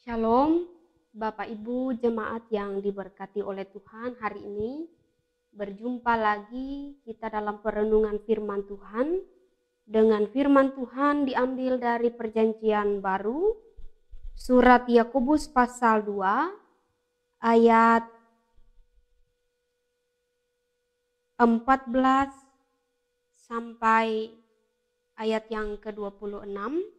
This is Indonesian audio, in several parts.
Shalom, Bapak Ibu jemaat yang diberkati oleh Tuhan. Hari ini berjumpa lagi kita dalam perenungan firman Tuhan. Dengan firman Tuhan diambil dari Perjanjian Baru, surat Yakobus pasal 2 ayat 14 sampai ayat yang ke-26.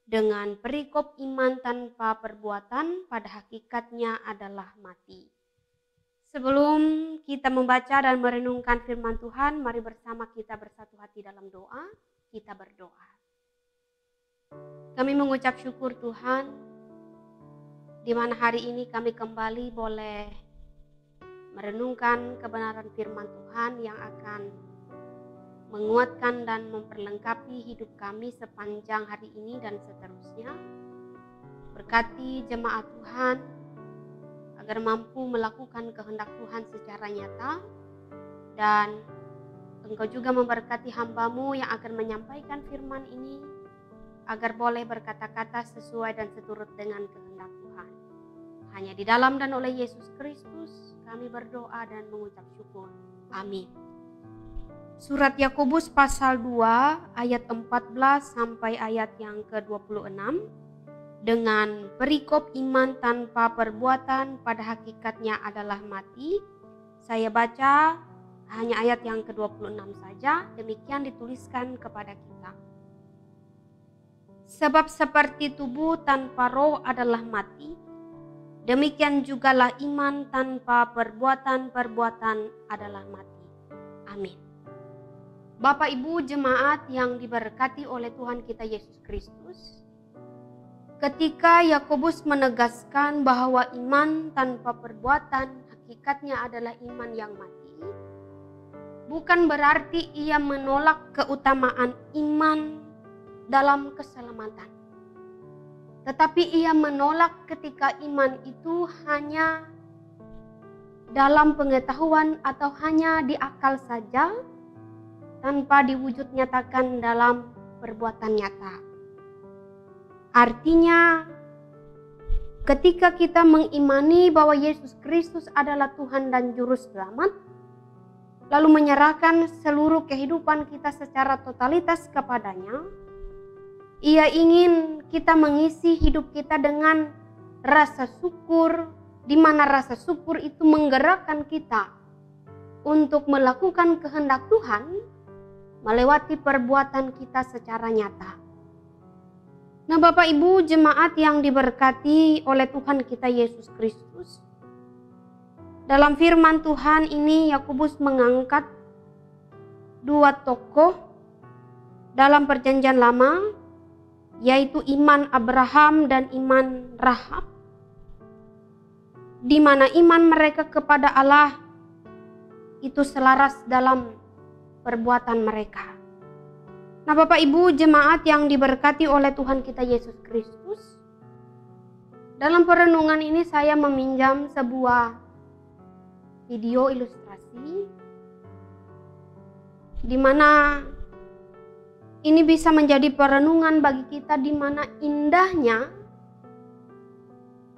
Dengan perikop iman tanpa perbuatan pada hakikatnya adalah mati. Sebelum kita membaca dan merenungkan firman Tuhan, mari bersama kita bersatu hati dalam doa. Kita berdoa. Kami mengucap syukur Tuhan, di mana hari ini kami kembali boleh merenungkan kebenaran firman Tuhan yang akan menguatkan dan memperlengkapi hidup kami sepanjang hari ini dan seterusnya. Berkati jemaat Tuhan agar mampu melakukan kehendak Tuhan secara nyata, dan Engkau juga memberkati hamba-Mu yang akan menyampaikan firman ini agar boleh berkata-kata sesuai dan seturut dengan kehendak Tuhan. Hanya di dalam dan oleh Yesus Kristus kami berdoa dan mengucap syukur. Amin. Surat Yakobus pasal 2 ayat 14 sampai ayat yang ke-26. Dengan perikop iman tanpa perbuatan pada hakikatnya adalah mati. Saya baca hanya ayat yang ke-26 saja. Demikian dituliskan kepada kita. Sebab seperti tubuh tanpa roh adalah mati, demikian jugalah iman tanpa perbuatan adalah mati. Amin. Bapak Ibu jemaat yang diberkati oleh Tuhan kita Yesus Kristus, ketika Yakobus menegaskan bahwa iman tanpa perbuatan hakikatnya adalah iman yang mati, bukan berarti ia menolak keutamaan iman dalam keselamatan. Tetapi ia menolak ketika iman itu hanya dalam pengetahuan atau hanya di akal saja, tanpa diwujud nyatakan dalam perbuatan nyata. Artinya, ketika kita mengimani bahwa Yesus Kristus adalah Tuhan dan Juru Selamat, lalu menyerahkan seluruh kehidupan kita secara totalitas kepadanya, Ia ingin kita mengisi hidup kita dengan rasa syukur, di mana rasa syukur itu menggerakkan kita untuk melakukan kehendak Tuhan melewati perbuatan kita secara nyata. Nah, Bapak Ibu jemaat yang diberkati oleh Tuhan kita Yesus Kristus, dalam firman Tuhan ini Yakobus mengangkat dua tokoh dalam Perjanjian Lama, yaitu iman Abraham dan iman Rahab, di mana iman mereka kepada Allah itu selaras dalam perbuatan mereka. Nah, Bapak Ibu jemaat yang diberkati oleh Tuhan kita Yesus Kristus, dalam perenungan ini saya meminjam sebuah video ilustrasi di mana ini bisa menjadi perenungan bagi kita, di mana indahnya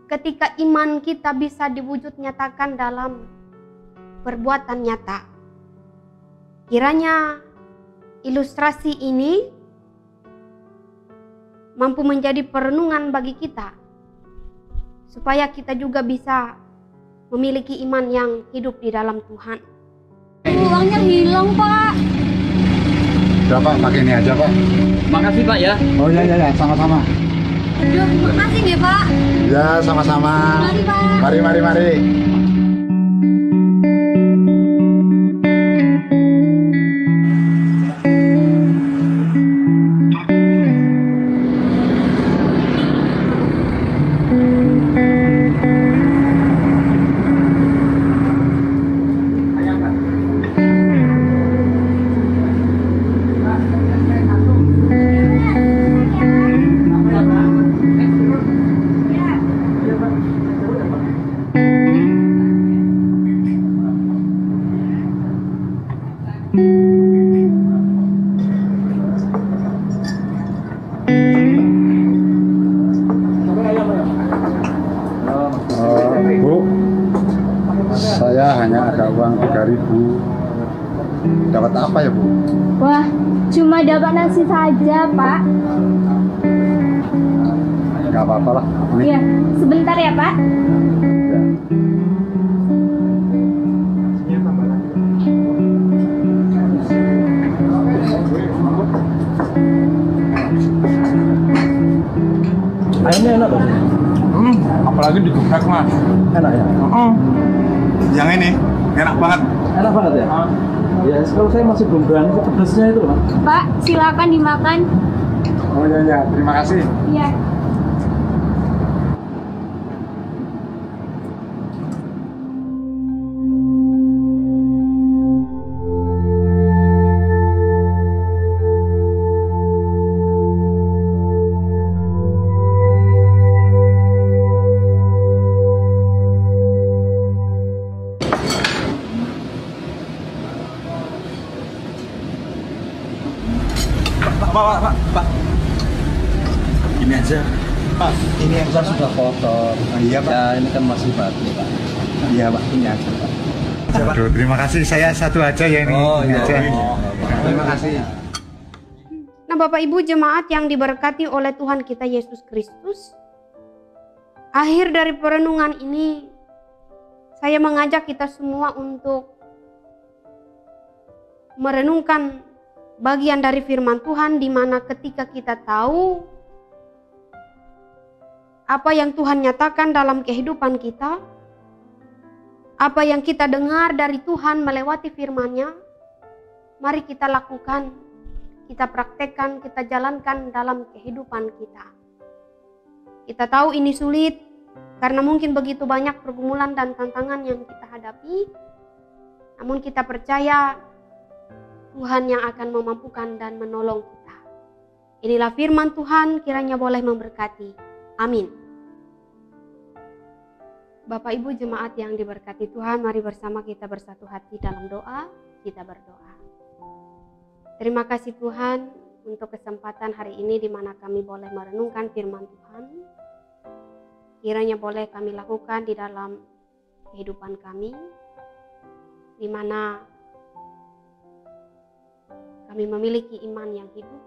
ketika iman kita bisa diwujud nyatakan dalam perbuatan nyata. Kiranya ilustrasi ini mampu menjadi perenungan bagi kita, supaya kita juga bisa memiliki iman yang hidup di dalam Tuhan. Uangnya hilang, Pak. Udah Pak, pakai ini aja Pak. Makasih Pak ya. Oh ya, sama-sama. Aduh, makasih ya Pak. Ya, sama-sama. Mari Pak. Mari. dari Bu. Dapat apa ya Bu? Wah, cuma dapat nasi saja, Pak. Gak apa-apa lah. Ini. Iya, sebentar ya, Pak. Ya. Ayamnya enak loh. Apalagi digeprek mas. Enak ya? Yang ini enak banget. Enak banget ya? Ya, kalau saya masih belum berani ke pedasnya itu, Pak. Pak, silakan dimakan. Oh ya, terima kasih. Iya. Pak. Ini aja. Pak, ini yang saya sudah kotor. Iya Pak. Ya, ini kan masih baru, Pak. Iya Pak, ini aja Pak. Aduh, terima kasih. Saya satu aja ya ini. Oh, Ini iya. aja. Terima kasih. Nah, Bapak Ibu jemaat yang diberkati oleh Tuhan kita Yesus Kristus, akhir dari perenungan ini saya mengajak kita semua untuk merenungkan bagian dari firman Tuhan, di mana ketika kita tahu apa yang Tuhan nyatakan dalam kehidupan kita, apa yang kita dengar dari Tuhan melewati firman-Nya, mari kita lakukan, kita praktekkan, kita jalankan dalam kehidupan kita. Kita tahu ini sulit karena mungkin begitu banyak pergumulan dan tantangan yang kita hadapi, namun kita percaya Tuhan yang akan memampukan dan menolong kita. Inilah firman Tuhan, kiranya boleh memberkati. Amin. Bapak Ibu jemaat yang diberkati Tuhan, mari bersama kita bersatu hati dalam doa, kita berdoa. Terima kasih Tuhan untuk kesempatan hari ini di mana kami boleh merenungkan firman Tuhan. Kiranya boleh kami lakukan di dalam kehidupan kami, di mana kami memiliki iman yang hidup,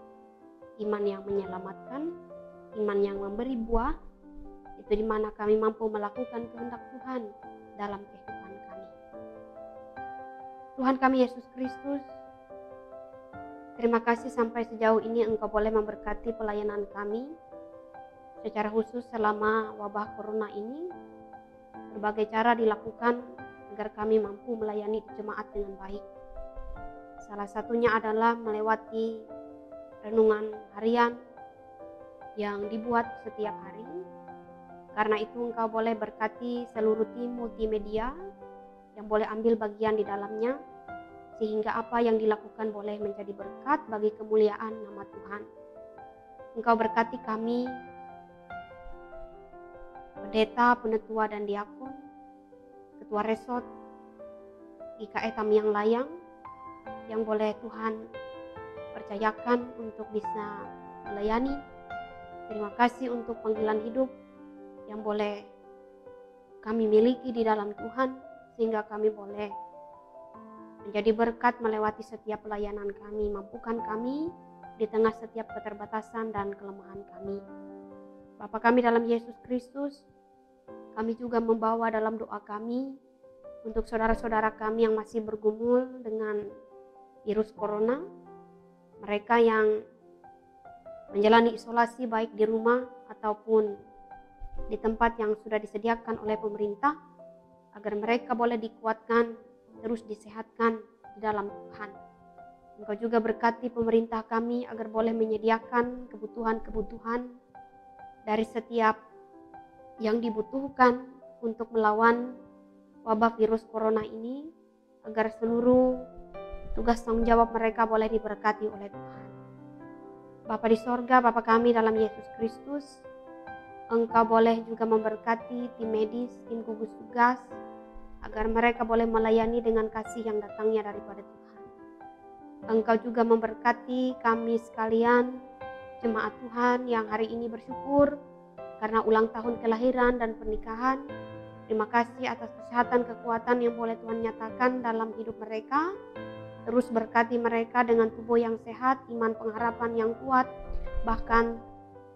iman yang menyelamatkan, iman yang memberi buah. Itu di mana kami mampu melakukan kehendak Tuhan dalam kehidupan kami. Tuhan kami Yesus Kristus, terima kasih sampai sejauh ini Engkau boleh memberkati pelayanan kami. Secara khusus selama wabah corona ini, berbagai cara dilakukan agar kami mampu melayani jemaat dengan baik. Salah satunya adalah melewati renungan harian yang dibuat setiap hari. Karena itu Engkau boleh berkati seluruh tim multimedia yang boleh ambil bagian di dalamnya, sehingga apa yang dilakukan boleh menjadi berkat bagi kemuliaan nama Tuhan. Engkau berkati kami, pendeta, penetua dan diakon, ketua resort IKE Tamiang Layang, yang boleh Tuhan percayakan untuk bisa melayani. Terima kasih untuk panggilan hidup yang boleh kami miliki di dalam Tuhan, sehingga kami boleh menjadi berkat melewati setiap pelayanan kami. Mampukan kami di tengah setiap keterbatasan dan kelemahan kami. Bapa kami dalam Yesus Kristus, kami juga membawa dalam doa kami untuk saudara-saudara kami yang masih bergumul dengan virus corona, mereka yang menjalani isolasi baik di rumah ataupun di tempat yang sudah disediakan oleh pemerintah, agar mereka boleh dikuatkan, terus disehatkan di dalam Tuhan. Engkau juga berkati pemerintah kami agar boleh menyediakan kebutuhan-kebutuhan dari setiap yang dibutuhkan untuk melawan wabah virus corona ini, agar seluruh tugas tanggung jawab mereka boleh diberkati oleh Tuhan. Bapa di sorga, Bapa kami dalam Yesus Kristus, Engkau boleh juga memberkati tim medis, tim gugus tugas, agar mereka boleh melayani dengan kasih yang datangnya daripada Tuhan. Engkau juga memberkati kami sekalian, jemaat Tuhan yang hari ini bersyukur karena ulang tahun kelahiran dan pernikahan. Terima kasih atas kesehatan, kekuatan yang boleh Tuhan nyatakan dalam hidup mereka. Terus berkati mereka dengan tubuh yang sehat, iman pengharapan yang kuat, bahkan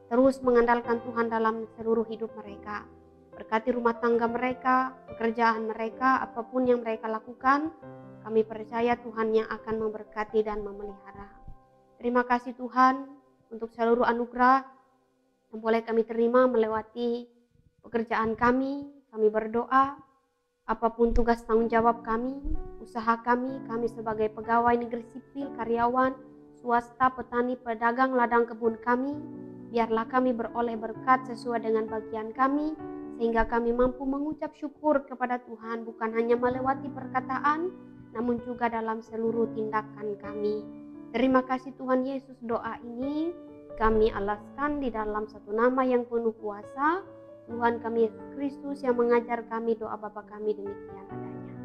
terus mengandalkan Tuhan dalam seluruh hidup mereka. Berkati rumah tangga mereka, pekerjaan mereka, apapun yang mereka lakukan, kami percaya Tuhan yang akan memberkati dan memelihara. Terima kasih Tuhan untuk seluruh anugerah yang boleh kami terima melewati pekerjaan kami. Kami berdoa, apapun tugas tanggung jawab kami, usaha kami sebagai pegawai negeri sipil, karyawan, swasta, petani, pedagang, ladang kebun kami, biarlah kami beroleh berkat sesuai dengan bagian kami, sehingga kami mampu mengucap syukur kepada Tuhan bukan hanya melewati perkataan, namun juga dalam seluruh tindakan kami. Terima kasih Tuhan Yesus, doa ini kami alaskan di dalam satu nama yang penuh kuasa, Tuhan kami Yesus Kristus yang mengajar kami doa Bapa kami demikian adanya.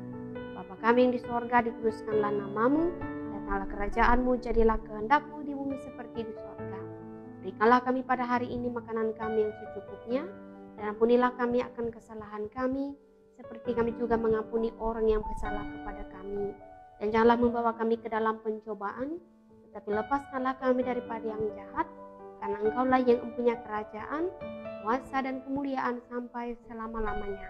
Bapa kami yang di sorga, dikuduskanlah namamu, datanglah kerajaanmu, jadilah kehendakmu di bumi seperti di sorga. Berikanlah kami pada hari ini makanan kami yang secukupnya, dan ampunilah kami akan kesalahan kami, seperti kami juga mengampuni orang yang bersalah kepada kami. Dan janganlah membawa kami ke dalam pencobaan, tetapi lepaskanlah kami daripada yang jahat, karena Engkaulah yang mempunyai kerajaan, kuasa dan kemuliaan sampai selama-lamanya.